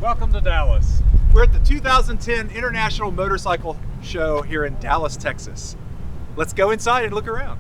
Welcome to Dallas. We're at the 2010 International Motorcycle Show here in Dallas, Texas. Let's go inside and look around.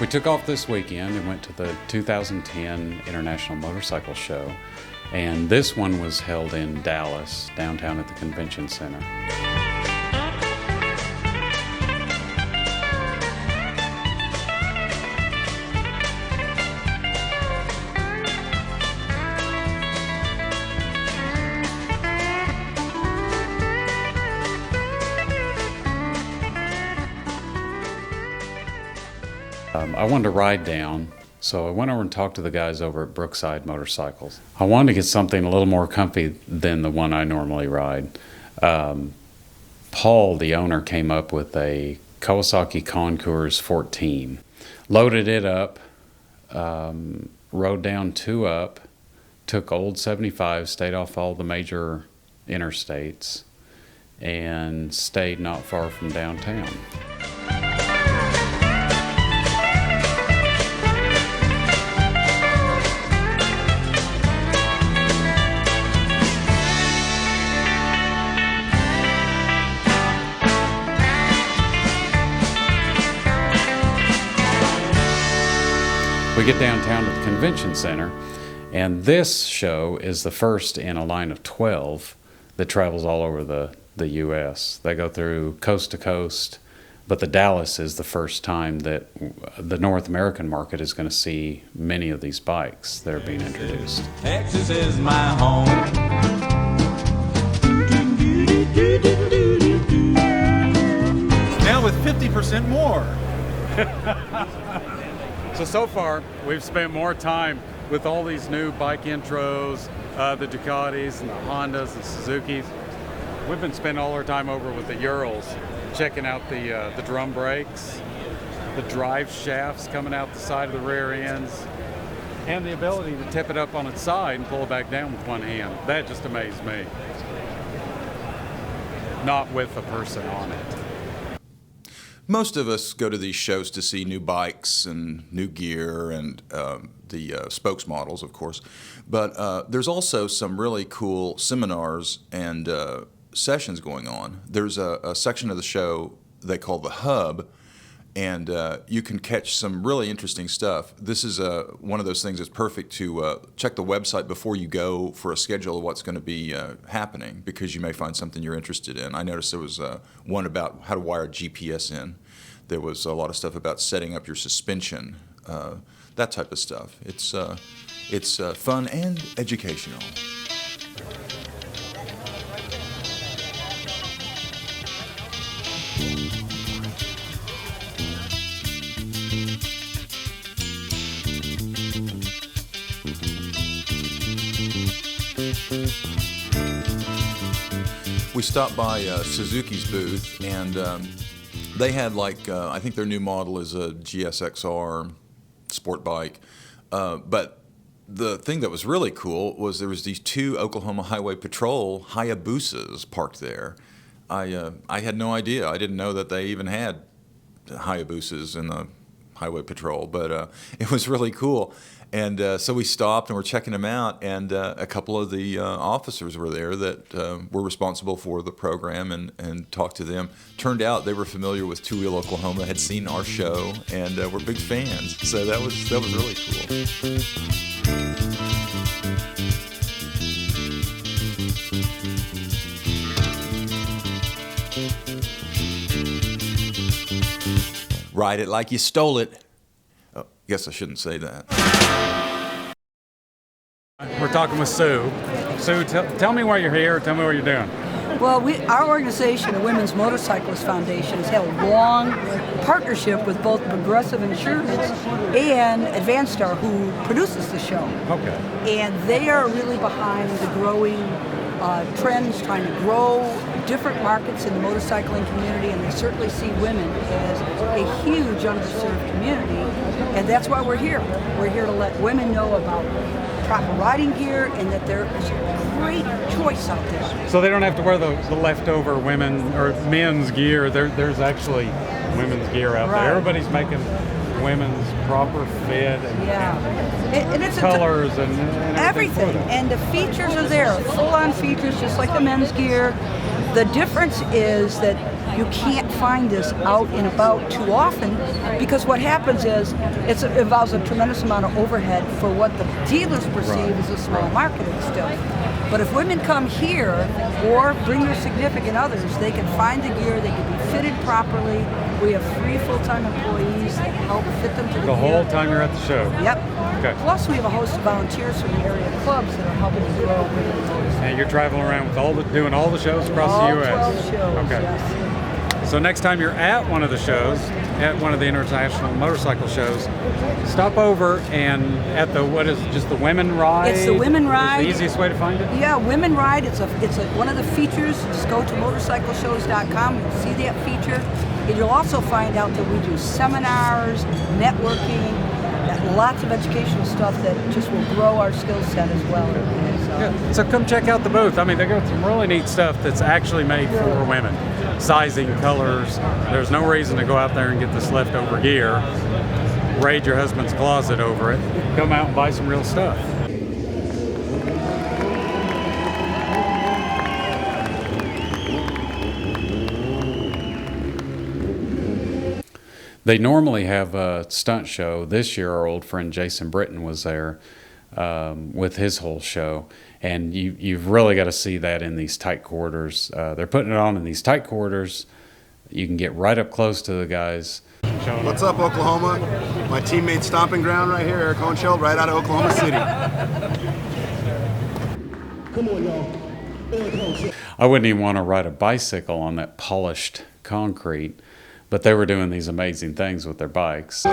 We took off this weekend and went to the 2010 International Motorcycle Show, and this one was held in Dallas, downtown at the Convention Center. I wanted to ride down, so I went over and talked to the guys over at Brookside Motorcycles. I wanted to get something a little more comfy than the one I normally ride. Paul, the owner, came up with a Kawasaki Concours 14. Loaded it up, rode down 2 up, took old 75, stayed off all the major interstates, and stayed not far from downtown. We get downtown to the Convention Center, and this show is the first in a line of 12 that travels all over the U.S. They go through coast to coast, but the Dallas is the first time that the North American market is going to see many of these bikes that are being introduced. Texas is my home. Now with 50% more. So far, we've spent more time with all these new bike intros, the Ducatis and the Hondas and Suzukis. We've been spending all our time over with the Urals, checking out the drum brakes, the drive shafts coming out the side of the rear ends, and the ability to tip it up on its side and pull it back down with one hand. That just amazed me. Not with a person on it. Most of us go to these shows to see new bikes and new gear and the spokes models, of course. But there's also some really cool seminars and sessions going on. There's a section of the show they call the Hub, and you can catch some really interesting stuff. This is one of those things that's perfect to check the website before you go for a schedule of what's going to be happening, because you may find something you're interested in. I noticed there was one about how to wire GPS in. There was a lot of stuff about setting up your suspension, that type of stuff. It's fun and educational. We stopped by Suzuki's booth, and they had I think their new model is a GSXR sport bike. But the thing that was really cool was there was these 2 Oklahoma Highway Patrol Hayabusas parked there. I had no idea. I didn't know that they even had Hayabusas in the Highway Patrol, but it was really cool. And so we stopped and we're checking them out, and a couple of the officers were there that were responsible for the program, and talked to them. Turned out they were familiar with Two Wheel Oklahoma, had seen our show, and were big fans. So that was really cool. Ride it like you stole it. Oh, guess I shouldn't say that. We're talking with Sue. Sue, tell me why you're here. Tell me what you're doing. Well, our organization, the Women's Motorcyclist Foundation, has had a long partnership with both Progressive Insurance and Advanced Star, who produces the show. Okay. And they are really behind the growing trends, trying to grow different markets in the motorcycling community, and they certainly see women as a huge underserved community, and that's why we're here. We're here to let women know about proper riding gear and that there is a great choice out there. So they don't have to wear the leftover women or men's gear. There's actually women's gear out Right. there. Everybody's making women's proper fit And it's colors and everything. for that. And the features are there, full-on features, just like the men's gear. The difference is that you can't find this out and about too often, because what happens is it involves a tremendous amount of overhead for what the dealers perceive as a small marketing stuff. But if women come here or bring their significant others, they can find the gear, they can be fitted properly. We have 3 full-time employees that help fit them to the The gear. whole time you're at the show. Yep. Okay. Plus, we have a host of volunteers from the area clubs that are helping to grow women's motorcycling. And you're traveling around with doing all the shows across All the U.S. 12 shows, Okay. yes. So next time you're at one of the shows, at one of the international motorcycle shows, stop over and at the just the Women Ride. It's the Women Ride. Is the easiest way to find it. Yeah, Women Ride. It's one of the features. Just go to motorcycleshows.com. You'll see that feature, and you'll also find out that we do seminars, networking, lots of educational stuff that just will grow our skill set as well. Yeah. So come check out the booth. I mean, they got some really neat stuff that's actually made for women. Sizing, colors. There's no reason to go out there and get this leftover gear, raid your husband's closet over it. Come out and buy some real stuff. They normally have a stunt show. This year, our old friend Jason Britton was there with his whole show. And you've really got to see that in these tight quarters. They're putting it on in these tight quarters. You can get right up close to the guys. What's up, Oklahoma? My teammate's stomping ground right here, Eric Hohenscheld, right out of Oklahoma City. Come on, y'all. I wouldn't even want to ride a bicycle on that polished concrete, but they were doing these amazing things with their bikes.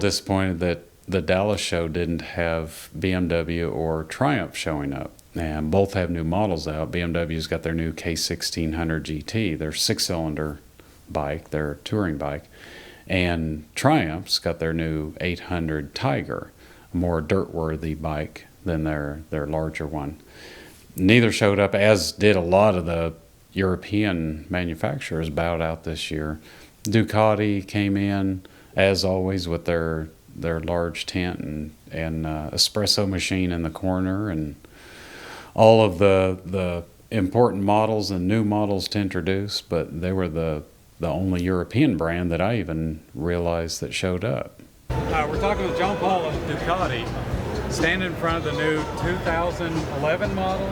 Disappointed that the Dallas show didn't have BMW or Triumph showing up, and both have new models out. BMW's got their new K1600 GT, their 6-cylinder bike, their touring bike, and Triumph's got their new 800 Tiger, a more dirt-worthy bike than their larger one. Neither showed up, as did a lot of the European manufacturers bowed out this year. Ducati came in, as always, with their large tent and espresso machine in the corner, and all of the important models and new models to introduce, but they were the only European brand that I even realized that showed up. We're talking with John Paul of Ducati, standing in front of the new 2011 model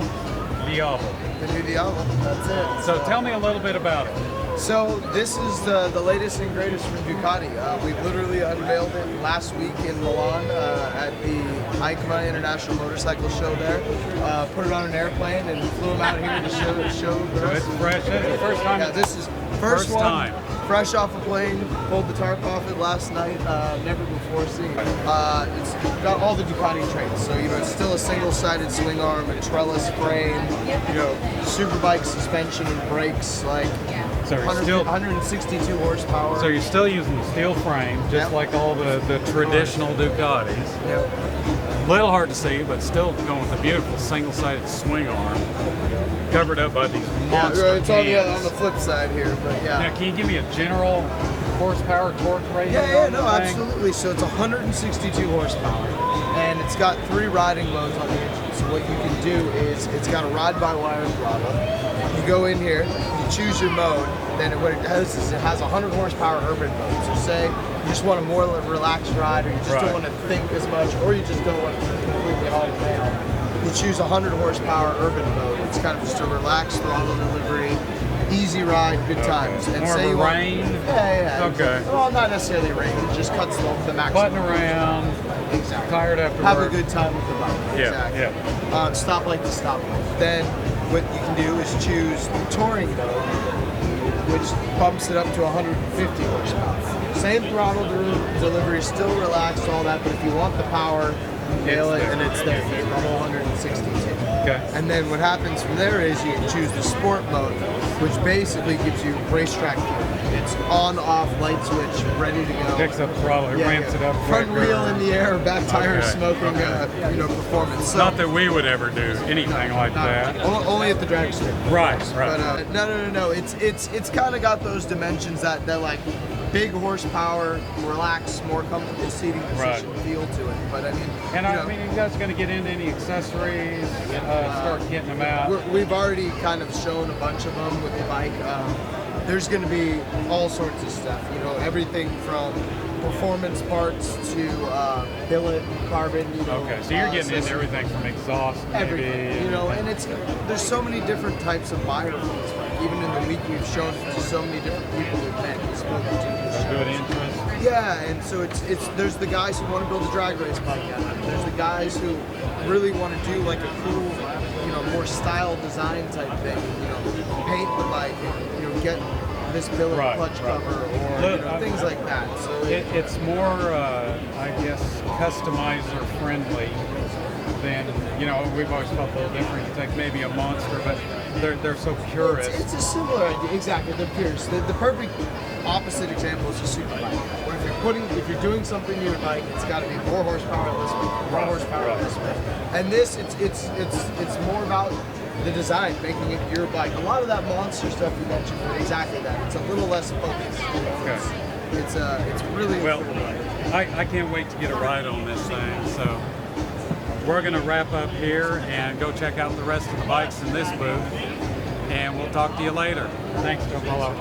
Diablo. The new Diablo, that's it. So tell me a little bit about it. So this is the latest and greatest from Ducati. We literally unveiled it last week in Milan at the EICMA International Motorcycle Show there. Put it on an airplane and flew them out here to show the So rest. it's fresh. It's the first time. Yeah, this is first one. time. fresh off a plane, pulled the tarp off it last night, never before seen it. It's got all the Ducati traits, so it's still a single-sided swing arm, a trellis frame, superbike suspension and brakes, like So you're 162 horsepower. So you're still using the steel frame, just like all the traditional Ducatis. Yep. Little hard to see, but still going with a beautiful single-sided swing arm, covered up by these monster It's cans. on the flip side here, but yeah. Now, can you give me a general horsepower torque rating? Yeah, on no, the thing? absolutely. So it's 162 horsepower, and it's got 3 riding modes on the engine. So what you can do is it's got a ride-by-wire throttle. You go in here, you choose your mode, then what it does is it has a 100 horsepower urban mode. So say you just want a more relaxed ride, or you just don't want to think as much, or you just don't want to completely haul down. You choose 100 horsepower urban mode. It's kind of just a relaxed throttle delivery, easy ride, good times. And More say of you a want- rain? Yeah. Okay. Well, not necessarily rain. It just cuts the maximum. Button around, Exactly. tired after Have work. a good time with the bike. Yeah, Exactly. Stoplight to stoplight. Then what you can do is choose the touring mode, which bumps it up to 150 horsepower. Same throttle delivery, still relaxed, all that. But if you want the power, you nail it, and it's there. It's the whole 162. Okay. And then what happens from there is you can choose the sport mode, which basically gives you racetrack feel. It's on, off, light switch, ready to go. Picks up the throttle, it ramps it up. Front quicker. wheel in the air, back tire Okay, smoking, performance. So, Not that we would ever do anything like that. Only at the drag strip. Right. But no. It's kind of got those dimensions that they're like big horsepower, relaxed, more comfortable seating position feel to it. But I mean, And I mean, you guys going to get into any accessories, start getting them out? We've already kind of shown a bunch of them with the bike. There's going to be all sorts of stuff. Everything from performance parts to billet, carbon. Okay, so you're getting into everything from exhaust, maybe. Everything. And there's so many different types of buyers on this bike. Even in the week, we've shown it to so many different people we've met and spoken to. Good interest. Yeah, and so it's there's the guys who want to build a drag race bike out of it. There's the guys who really want to do like a cool, more style design type thing. Paint the bike, and, get this billet clutch cover or things like that. So it's more, I guess, customizer friendly than we've always felt a little different. You take maybe a monster, but they're so purist. It's a similar idea, exactly. They're purist. The perfect opposite example is a super bike. Where if you're doing something to your bike, it's got to be more horsepower this way, more horsepower this way. And this, it's more about the design, making it your bike. A lot of that monster stuff you mentioned, exactly that. It's a little less focused. Okay. It's really well. I can't wait to get a ride on this thing. So we're going to wrap up here and go check out the rest of the bikes in this booth, and we'll talk to you later. Thanks, Joe Paulo.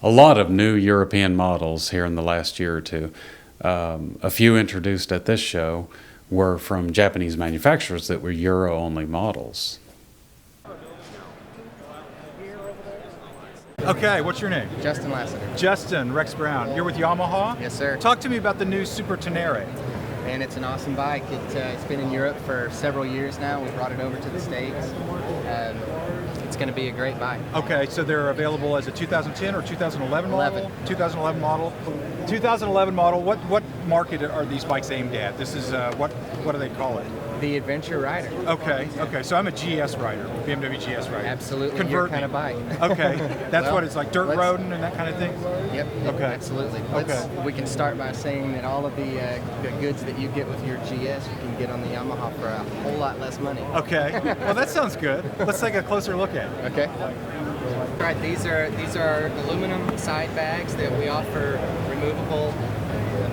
A lot of new European models here in the last year or two. A few introduced at this show were from Japanese manufacturers that were Euro-only models. Okay, what's your name? Justin Lassiter. Justin, Rex Brown. You're with Yamaha? Yes, sir. Talk to me about the new Super Tenere. And it's an awesome bike. It's been in Europe for several years now. We brought it over to the States. It's going to be a great bike. Okay, so they're available as a 2010 or 2011 model? 11. 2011 model. 2011 model. What market are these bikes aimed at? This is what do they call it? The Adventure Rider. Okay. So I'm a GS rider, BMW GS rider. Absolutely. Convert your me. kind of bike. Okay, that's Well, what it's like, dirt roading and that kind of thing? Yep. Okay. Absolutely. We can start by saying that all of the goods that you get with your GS, you can get on the Yamaha for a whole lot less money. Okay. Well, that sounds good. Let's take a closer look at it. Okay. All right. These are aluminum side bags that we offer removable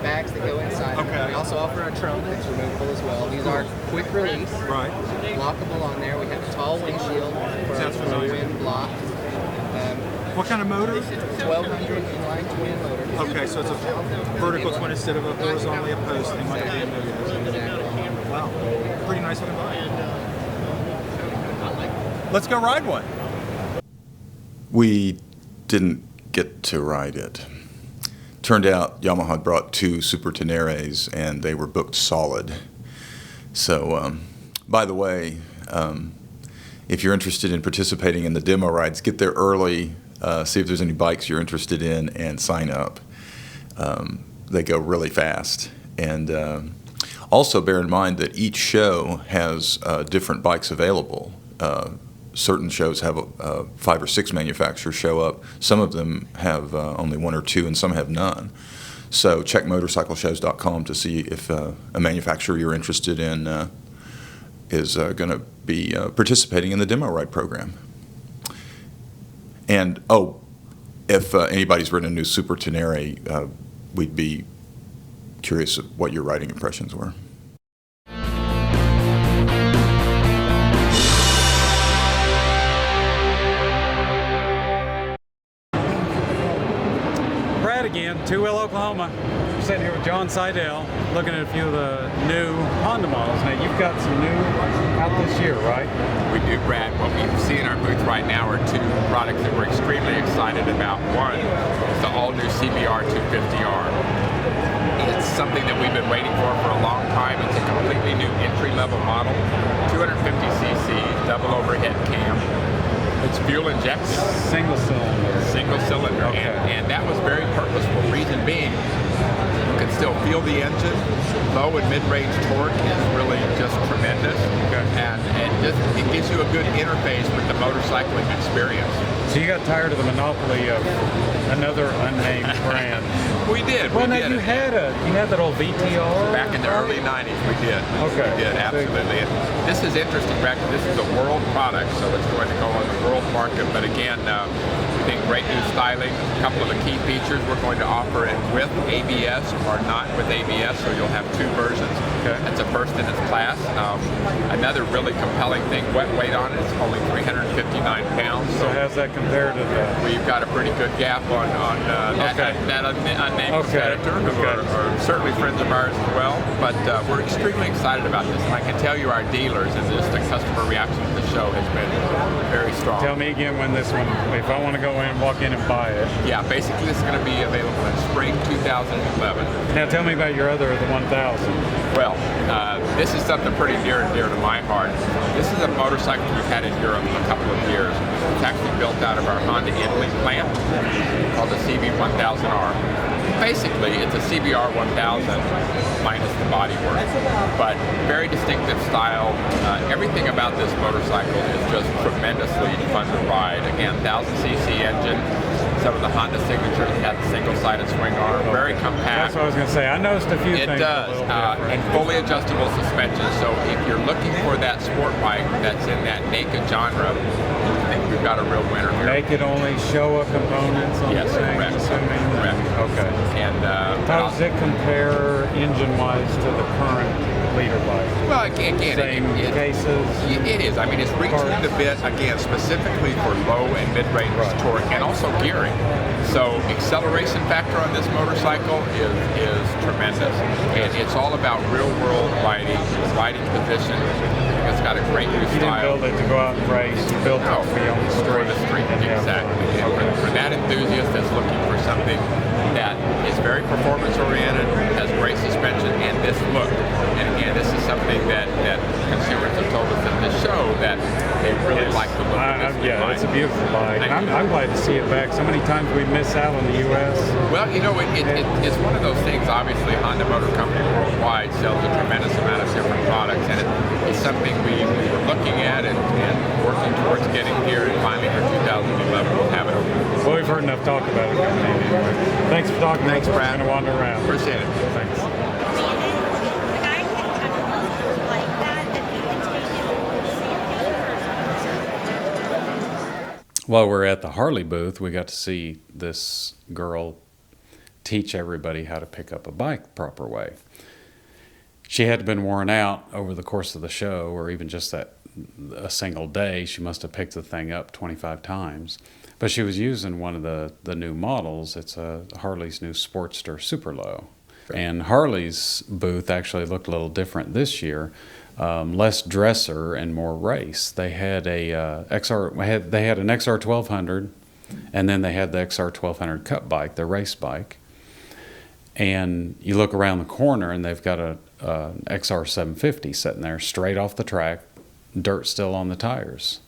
bags that go inside. Okay. We also offer a trunk that's removable as well. These are quick release. Right. Blockable on there. We have a tall windshield for Sounds familiar. wind block. What kind of motor? 1200 inline twin motor. Okay, so it's a vertical twin instead of a horizontally opposed thing like a BMW. Exactly. Wow, pretty nice looking bike. Let's go ride one. We didn't get to ride it. Turned out Yamaha had brought 2 Super Teneres, and they were booked solid. So, by the way, if you're interested in participating in the demo rides, get there early, see if there's any bikes you're interested in, and sign up. They go really fast. And also bear in mind that each show has different bikes available. Certain shows have 5 or 6 manufacturers show up. Some of them have only 1 or 2, and some have none. So check motorcycleshows.com to see if a manufacturer you're interested in is going to be participating in the demo ride program. And if anybody's ridden a new Super Tenere, we'd be curious of what your riding impressions were. Again, Two Wheel, Oklahoma. We're sitting here with John Seidel, looking at a few of the new Honda models. Now, you've got some new out this year, right? We do, Brad. What we see in our booth right now are 2 products that we're extremely excited about. One is the all-new CBR 250R. It's something that we've been waiting for a long time. It's a completely new entry-level model, 250cc, double overhead cam. It's fuel injected. Single cylinder. Single cylinder. Okay. And that was very purposeful. Reason being, you can still feel the engine. Low and mid-range torque is really just tremendous. Okay. And it gives you a good interface with the motorcycling experience. So you got tired of the monopoly of another unnamed brand. We did. Well, we now did. you had that old VTR. Back in the early 90s, we did. Okay. We did, absolutely. And this is interesting, Brad. This is a world product, so it's going to go on the world market. But again, we think great new styling. A couple of the key features we're going to offer it with ABS or not with ABS, so you'll have 2 versions. Okay. That's a first in its class. Another really compelling thing, wet weight on it, it's only 359 pounds. So how's that compared to the... We've got a pretty good gap on that unnamed competitor, who are certainly friends of ours as well. But we're extremely excited about this, and I can tell you our dealers and just the customer reaction to the show has been very strong. Tell me again when this one, if I want to go in, walk in and buy it. Yeah, basically this is going to be available in spring 2011. Now tell me about your other, the 1000. Well, this is something pretty near and dear to my heart. This is a motorcycle we've had in Europe a couple of years. It's actually built out of our Honda Italy plant called the CB1000R. Basically, it's a CBR 1000 minus the bodywork, but very distinctive style. Everything about this motorcycle is just tremendously fun to ride. Again, 1000cc engine. Some of the Honda signatures have the single-sided swing arm. Very compact. That's what I was going to say. I noticed a few It things. does, and fully adjustable suspension. So if you're looking for that sport bike that's in that naked genre, I think we've got a real winner here. Naked only Showa components on Yes, the thing, correct. assuming? Correct. Okay. And how does it compare engine-wise to the current leader bike? well, again, Same cases? It is. I mean, it's retuned a bit, again, specifically for low and mid-range torque and also gearing. So acceleration factor on this motorcycle is tremendous. And it's all about real-world riding position. It's got a great new You didn't style. build it to go out and race. You built it to be on the For street. the street, exactly. And for that enthusiast that's looking for something that is very performance-oriented, has great suspension, and this look. And again, this is something that consumers have told us at this show that they really like the look of this bike. It's a beautiful bike. And I'm glad to see it back. So many times we miss out in the U.S. Well, you know, it's one of those things, obviously, Honda Motor Company worldwide sells a tremendous amount of different products, and it's something we were looking at and working towards getting here, and finally for 2011 we'll have it over. Well, we've heard enough talk about it coming in anyway. Thanks for talking. Thanks, with us. Brad. We're going to wander around. Appreciate it. Thanks. While we're at the Harley booth, we got to see this girl teach everybody how to pick up a bike the proper way. She had been worn out over the course of the show, or even just a single day. She must have picked the thing up 25 times. But she was using one of the new models. It's a Harley's new Sportster Super Low. And Harley's booth actually looked a little different this year. Less dresser and more race. They had an XR 1200 And then they had the XR 1200 Cup bike, the race bike. And you look around the corner and they've got a XR 750 sitting there straight off the track, dirt still on the tires.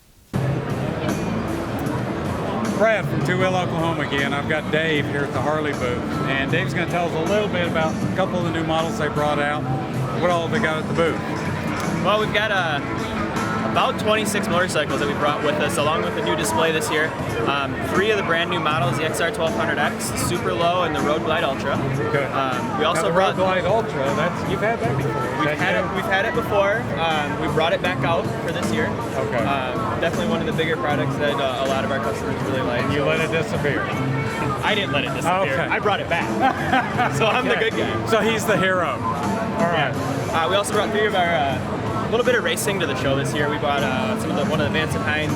Brad from Two Wheel, Oklahoma again. I've got Dave here at the Harley booth, and Dave's going to tell us a little bit about a couple of the new models they brought out. What all have they got at the booth? Well, we've got about 26 motorcycles that we brought with us, along with the new display this year. 3 of the brand new models, the XR 1200X, the Super Low, and the Road Glide Ultra. Okay. We also now the brought Road Glide Ultra. You've had that before. We've had it before. We brought it back out for this year. Okay. Definitely one of the bigger products that a lot of our customers really like. And you let it disappear. I didn't let it disappear. Okay. I brought it back. So I'm the good guy. So he's the hero. All right. Yeah. We also brought 3 of our a little bit of racing to the show this year. We brought one of the Vance & Hines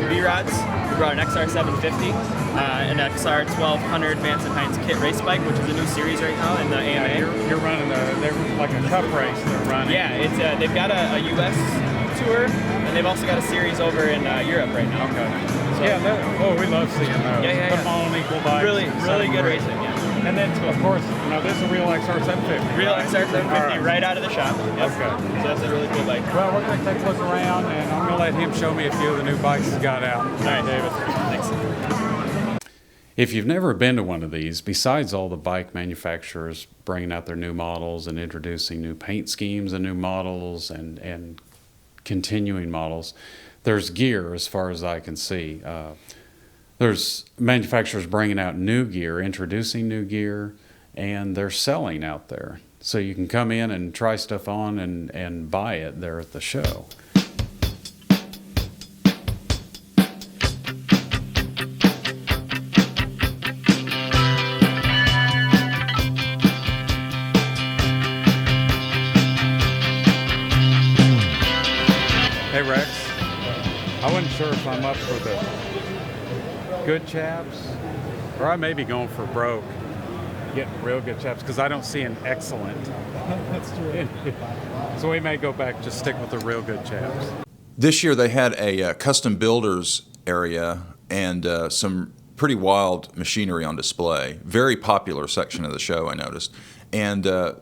V-Rods. We brought an XR 750, an XR 1200 Vance & Hines kit race bike, which is a new series right now in the AMA. Yeah, you're running they're like a cup race they're running. Yeah, it's they've got a US tour, and they've also got a series over in Europe right now. Okay. So, Yeah, we love seeing those. Yeah. Put them all on equal bikes. Really good racing, yeah. And then, of course, this is a real XR 750. Real right? XR 750 right out of the shop. Yep. Okay. So that's a really cool bike. Well, we're going to take a look around, and I'm going to let him show me a few of the new bikes he's got out. All right, David. Thanks. If you've never been to one of these, besides all the bike manufacturers bringing out their new models and introducing new paint schemes and new models and continuing models, there's gear as far as I can see. There's manufacturers bringing out new gear, introducing new gear, and they're selling out there. So you can come in and try stuff on and buy it there at the show. Hey Rex, I wasn't sure if I'm up for the good chaps, or I may be going for broke, getting real good chaps, because I don't see an excellent. That's true. So we may go back, just stick with the real good chaps. This year they had a custom builders area and some pretty wild machinery on display. Very popular section of the show, I noticed. And the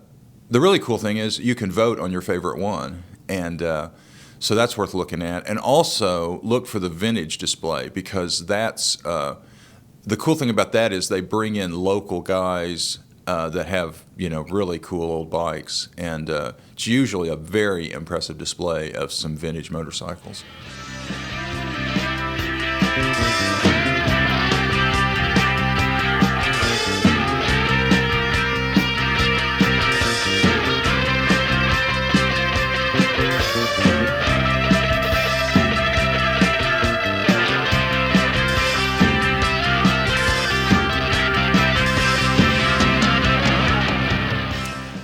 really cool thing is you can vote on your favorite one. And so that's worth looking at. And also look for the vintage display, because that's the cool thing about that is they bring in local guys that have really cool old bikes, and it's usually a very impressive display of some vintage motorcycles.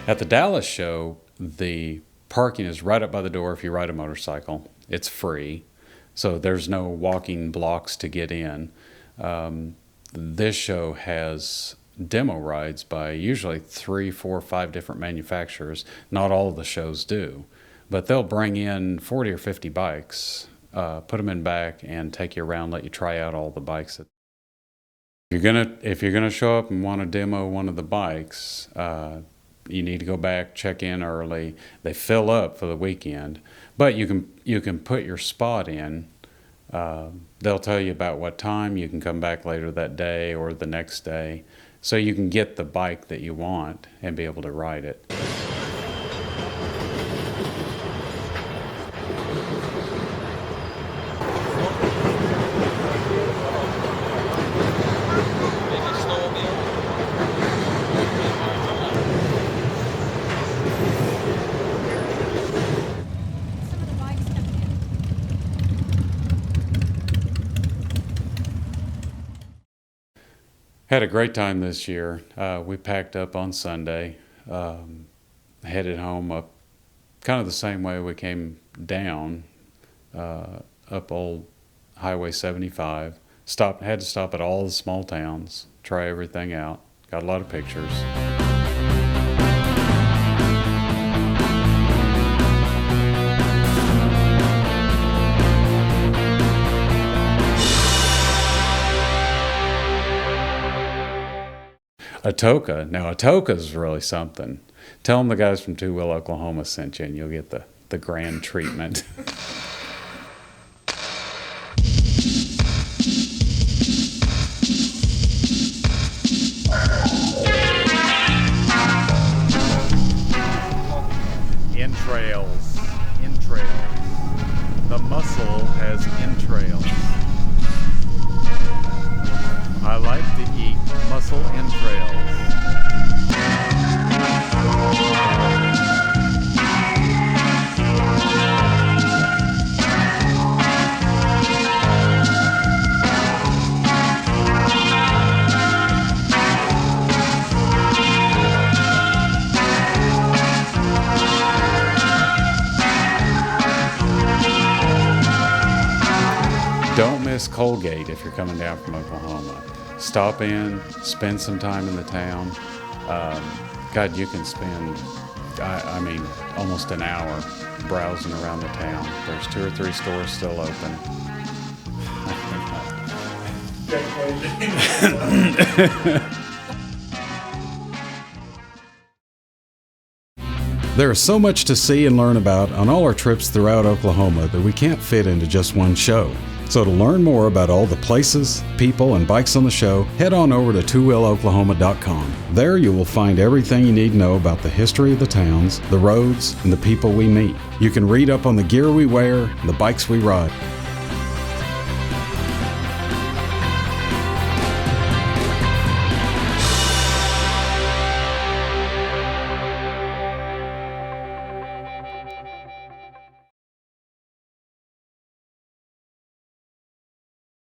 At the Dallas show, the parking is right up by the door if you ride a motorcycle. It's free, so there's no walking blocks to get in. This show has demo rides by usually 3, 4, 5 different manufacturers. Not all of the shows do, but they'll bring in 40 or 50 bikes, put them in back, and take you around, let you try out all the bikes. If you're gonna show up and want to demo one of the bikes, you need to go back, check in early. They fill up for the weekend, but you can put your spot in. They'll tell you about what time. You can come back later that day or the next day, so you can get the bike that you want and be able to ride it. Had a great time this year. We packed up on Sunday, headed home up kind of the same way we came down, up old Highway 75. Had to stop at all the small towns, try everything out. Got a lot of pictures. Atoka. Now, Atoka's really something. Tell them the guys from Two Wheel, Oklahoma sent you, and you'll get the grand treatment. Entrails. The muscle has entrails. I like to eat muscle entrails. Don't miss Colgate if you're coming down from Oklahoma. Stop in, spend some time in the town. God, you can spend, I mean, almost an hour browsing around the town. There's 2 or 3 stores still open. There is so much to see and learn about on all our trips throughout Oklahoma that we can't fit into just one show. So to learn more about all the places, people, and bikes on the show, head on over to twowheeloklahoma.com. There you will find everything you need to know about the history of the towns, the roads, and the people we meet. You can read up on the gear we wear, the bikes we ride.